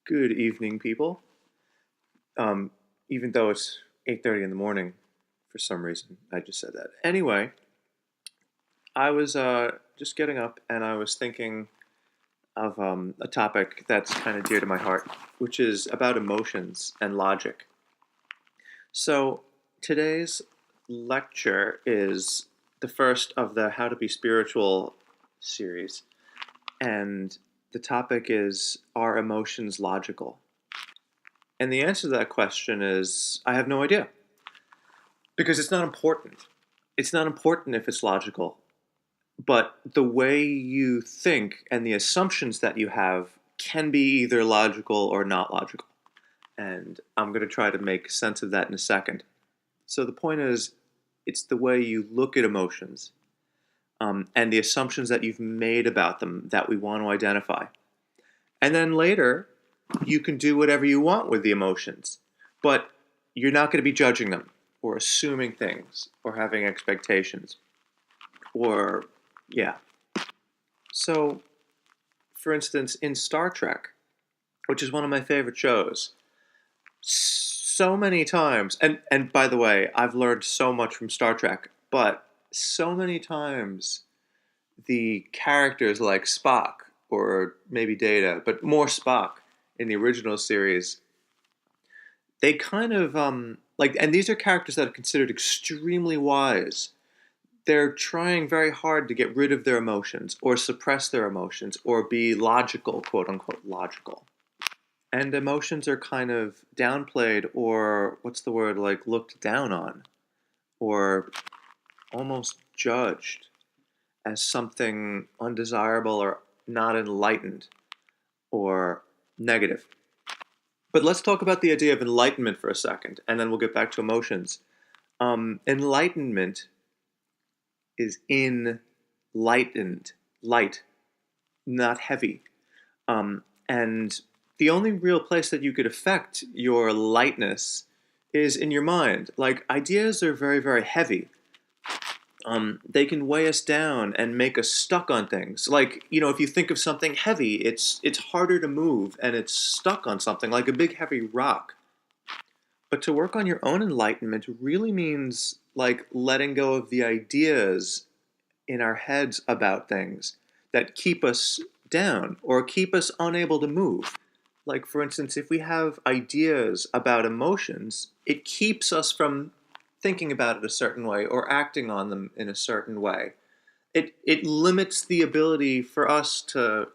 Good evening, people. Even though it's 8:30 in the morning, for some reason, I just said that. Anyway, I was just getting up and I was thinking of a topic that's kind of dear to my heart, which is about emotions and logic. So today's lecture is the first of the How to Be Spiritual series, and the topic is, are emotions logical? And the answer to that question is, I have no idea. Because it's not important. It's not important if it's logical. But the way you think and the assumptions that you have can be either logical or not logical. And I'm going to try to make sense of that in a second. So the point is, it's the way you look at emotions and the assumptions that you've made about them that we want to identify. And then later, you can do whatever you want with the emotions, but you're not going to be judging them or assuming things or having expectations or, yeah. So, for instance, in Star Trek, which is one of my favorite shows, so many times, and by the way, I've learned so much from Star Trek, but so many times the characters like Spock or maybe Data, but more Spock in the original series, they kind of like, and these are characters that are considered extremely wise. They're trying very hard to get rid of their emotions or suppress their emotions or be logical, quote unquote logical. And emotions are kind of downplayed, or what's the word, like looked down on or almost judged as something undesirable or not enlightened or negative. But let's talk about the idea of enlightenment for a second, and then we'll get back to emotions. Enlightenment is enlightened, light, not heavy. And the only real place that you could affect your lightness is in your mind. Like, ideas are very, very heavy. They can weigh us down and make us stuck on things. Like, if you think of something heavy, it's harder to move and it's stuck on something, like a big heavy rock. But to work on your own enlightenment really means like letting go of the ideas in our heads about things that keep us down or keep us unable to move. Like, for instance, if we have ideas about emotions, it keeps us from thinking about it a certain way or acting on them in a certain way. It limits the ability for us to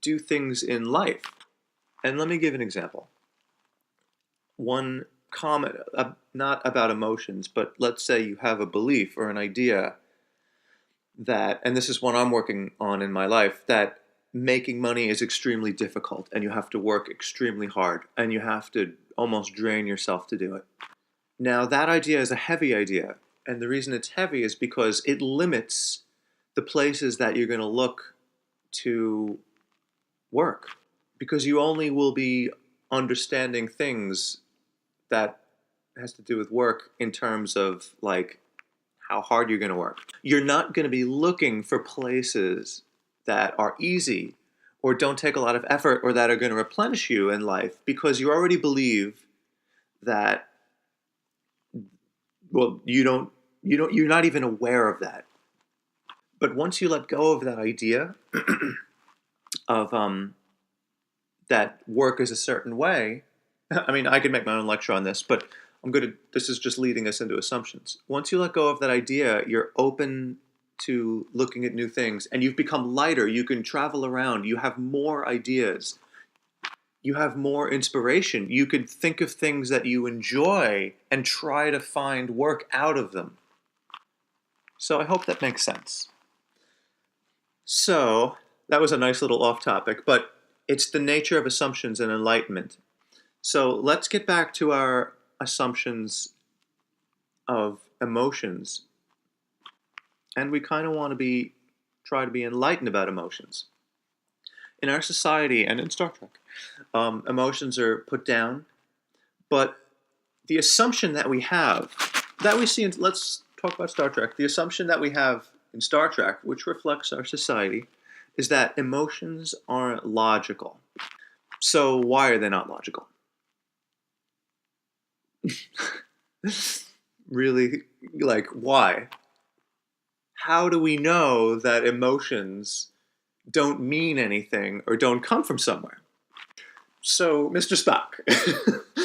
do things in life. And let me give an example. One comment, not about emotions, but let's say you have a belief or an idea that, and this is one I'm working on in my life, that making money is extremely difficult and you have to work extremely hard and you have to almost drain yourself to do it. Now, that idea is a heavy idea, and the reason it's heavy is because it limits the places that you're going to look to work, because you only will be understanding things that has to do with work in terms of like how hard you're going to work. You're not going to be looking for places that are easy or don't take a lot of effort or that are going to replenish you in life, because you already believe that, well, you're not even aware of that. But once you let go of that idea of that work is a certain way, I mean, I could make my own lecture on this, but this is just leading us into assumptions. Once you let go of that idea, you're open to looking at new things, and you've become lighter. You can travel around. You have more ideas. You have more inspiration. You could think of things that you enjoy and try to find work out of them. So I hope that makes sense. So that was a nice little off topic, but it's the nature of assumptions and enlightenment. So let's get back to our assumptions of emotions. And we kind of want to try to be enlightened about emotions. In our society and in Star Trek, emotions are put down, but the assumption that we see let's talk about Star Trek. The assumption that we have in Star Trek, which reflects our society, is that emotions aren't logical. So why are they not logical? Really, like, why? How do we know that emotions don't mean anything or don't come from somewhere? So, Mr. Spock,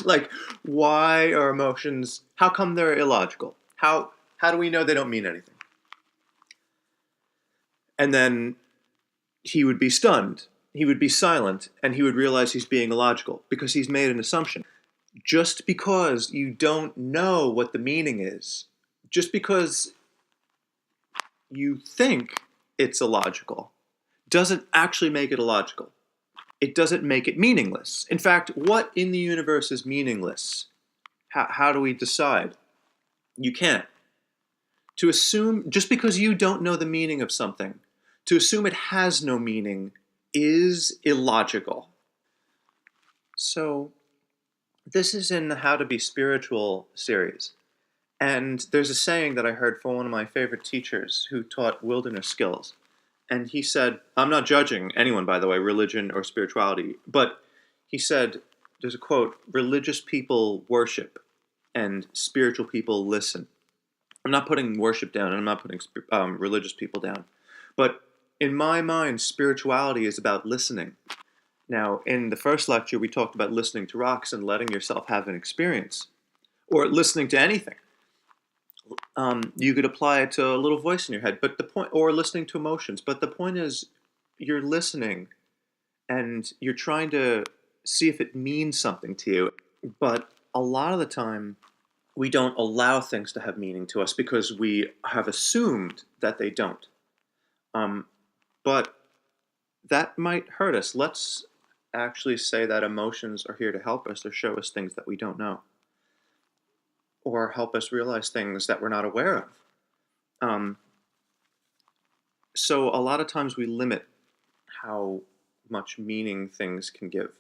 like, why are emotions, how come they're illogical? How do we know they don't mean anything? And then he would be stunned. He would be silent, and he would realize he's being illogical because he's made an assumption. Just because you don't know what the meaning is, just because you think it's illogical, doesn't actually make it illogical. It doesn't make it meaningless. In fact, what in the universe is meaningless? How do we decide? You can't. To assume, just because you don't know the meaning of something, to assume it has no meaning is illogical. So, this is in the How to Be Spiritual series. And there's a saying that I heard from one of my favorite teachers who taught wilderness skills. And he said, I'm not judging anyone, by the way, religion or spirituality, but he said, there's a quote, religious people worship and spiritual people listen. I'm not putting worship down and I'm not putting religious people down. But in my mind, spirituality is about listening. Now, in the first lecture, we talked about listening to rocks and letting yourself have an experience, or listening to anything. You could apply it to a little voice in your head, but the point, or listening to emotions. But the point is, you're listening, and you're trying to see if it means something to you. But a lot of the time, we don't allow things to have meaning to us because we have assumed that they don't. But that might hurt us. Let's actually say that emotions are here to help us or show us things that we don't know, or help us realize things that we're not aware of. So a lot of times we limit how much meaning things can give,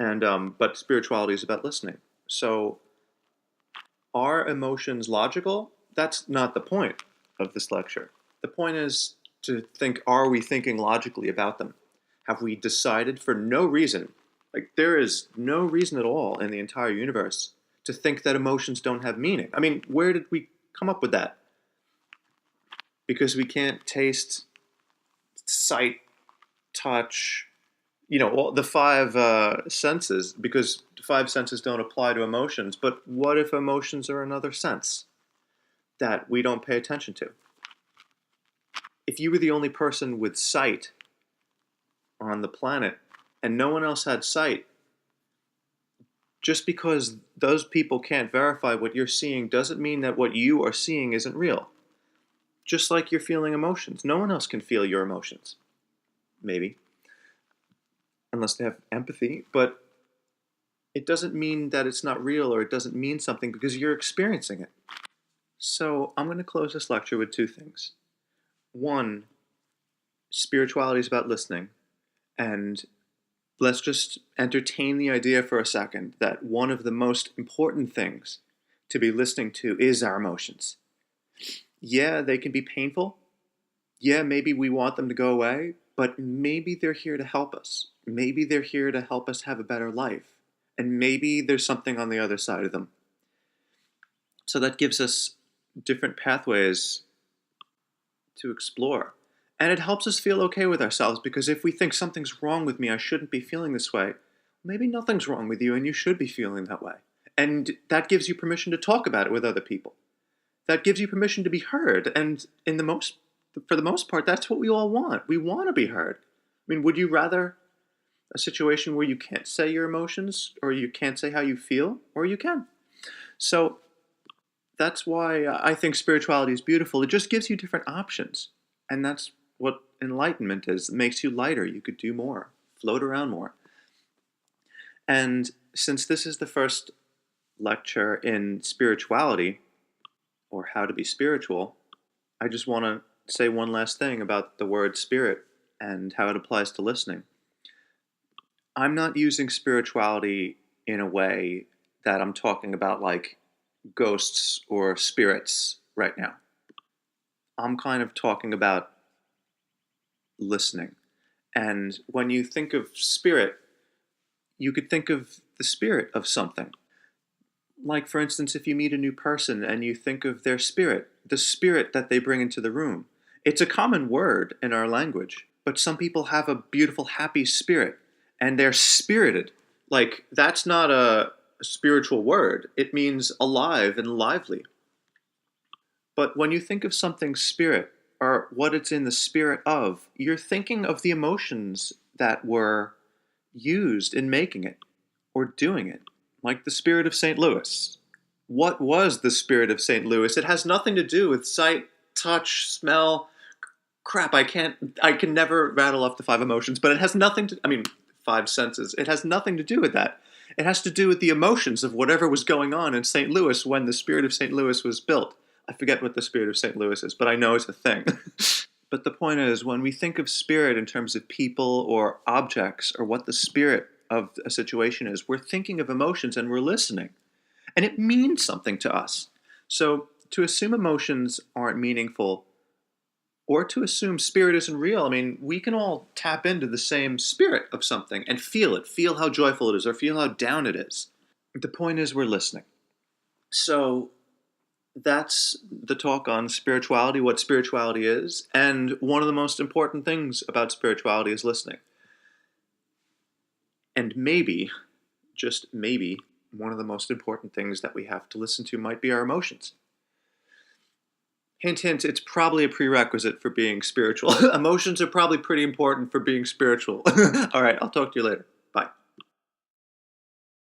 and but spirituality is about listening. So are emotions logical? That's not the point of this lecture. The point is to think, are we thinking logically about them? Have we decided for no reason, like there is no reason at all in the entire universe to think that emotions don't have meaning? I mean, where did we come up with that? Because we can't taste, sight, touch, all the five senses, because the five senses don't apply to emotions. But what if emotions are another sense that we don't pay attention to? If you were the only person with sight on the planet and no one else had sight, just because those people can't verify what you're seeing doesn't mean that what you are seeing isn't real. Just like you're feeling emotions. No one else can feel your emotions. Maybe. Unless they have empathy. But it doesn't mean that it's not real or it doesn't mean something because you're experiencing it. So I'm going to close this lecture with two things. One, spirituality is about listening. And let's just entertain the idea for a second that one of the most important things to be listening to is our emotions. Yeah, they can be painful. Yeah, maybe we want them to go away, but maybe they're here to help us. Maybe they're here to help us have a better life. And maybe there's something on the other side of them. So that gives us different pathways to explore. And it helps us feel okay with ourselves, because if we think something's wrong with me, I shouldn't be feeling this way, maybe nothing's wrong with you and you should be feeling that way. And that gives you permission to talk about it with other people. That gives you permission to be heard. And for the most part, that's what we all want. We want to be heard. I mean, would you rather a situation where you can't say your emotions, or you can't say how you feel, or you can? So that's why I think spirituality is beautiful. It just gives you different options. And that's what enlightenment is. It makes you lighter. You could do more, float around more. And since this is the first lecture in spirituality, or how to be spiritual, I just want to say one last thing about the word spirit and how it applies to listening. I'm not using spirituality in a way that I'm talking about like ghosts or spirits right now. I'm kind of talking about listening. And when you think of spirit, You could think of the spirit of something. Like, for instance, if you meet a new person and you think of their spirit, the spirit that they bring into the room. It's a common word in our language, but some people have a beautiful, happy spirit, and they're spirited. Like, that's not a spiritual word. It means alive and lively. But when you think of something spirit, or what it's in the spirit of, you're thinking of the emotions that were used in making it or doing it. Like the spirit of St. Louis. What was the spirit of St. Louis? It has nothing to do with sight, touch, smell. Crap, I can never rattle off the five emotions, but it has nothing to, five senses. It has nothing to do with that. It has to do with the emotions of whatever was going on in St. Louis when the spirit of St. Louis was built. I forget what the spirit of St. Louis is, but I know it's a thing. But the point is, when we think of spirit in terms of people or objects or what the spirit of a situation is, we're thinking of emotions and we're listening. And it means something to us. So to assume emotions aren't meaningful or to assume spirit isn't real, we can all tap into the same spirit of something and feel it, feel how joyful it is or feel how down it is. The point is we're listening. So that's the talk on spirituality, what spirituality is, and one of the most important things about spirituality is listening. And maybe, just maybe, one of the most important things that we have to listen to might be our emotions. Hint, hint, it's probably a prerequisite for being spiritual. Emotions are probably pretty important for being spiritual. All right, I'll talk to you later.